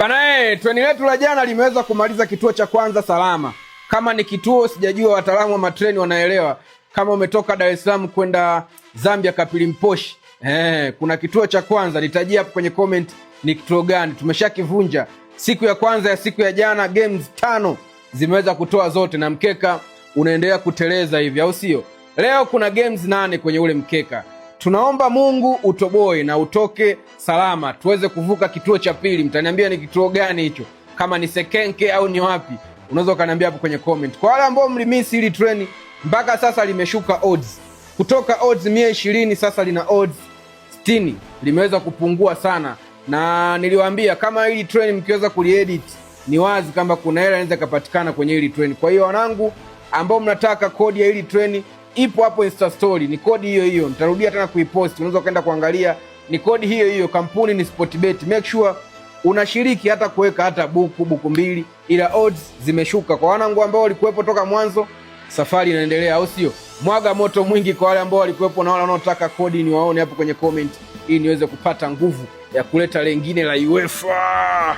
Bana, treni letu la jana limeweza kumaliza kituo cha kwanza salama. Kama ni kituo sijajua, wataalamu wa matreni wanaelewa. Kama umetoka Dar es Salaam kwenda Zambia Kapilimposhi, kuna kituo cha kwanza, nitajia hapo kwenye comment ni kituo gani. Tumeshakivunja. Siku ya kwanza ya siku ya jana games 5 zimeweza kutoa zote na mkeka unaendelea kuteleza hivi, au sio? Leo kuna games 8 kwenye ule mkeka. Tunaomba Mungu utoboe na utoke salama tuweze kuvuka kituo cha pili. Mtaniambia ni kituo gani hicho, kama ni Sekenke au ni wapi, unaweza ukaniambia hapo kwenye comment. Kwa wale ambao mlimisi hili treni, mpaka sasa limeshuka odds kutoka odds 120 sasa lina odds 60, limeweza kupungua sana. Na niliwaambia kama hili treni mkiweza kuliedit, ni wazi kama kuna hela inaweza kupatikana kwenye hili treni. Kwa hiyo wanangu ambao mnataka kodi ya hili treni, ipo hapo Insta story, ni kodi hiyo hiyo. Nitarudia tena kuipost, unaweza kwenda kuangalia, ni kodi hiyo hiyo. Kampuni ni Sportbet. Make sure unashiriki, hata kuweka hata buku mbili, ila odds zimeshuka. Kwa wanangu ambao walikuwepo toka mwanzo, safari inaendelea, au sio? Mwaga moto mwingi kwa wale ambao walikuwepo na wale wanaotaka kodi, ni waone hapo kwenye comment ili niweze kupata nguvu ya kuleta lingine la UEFA.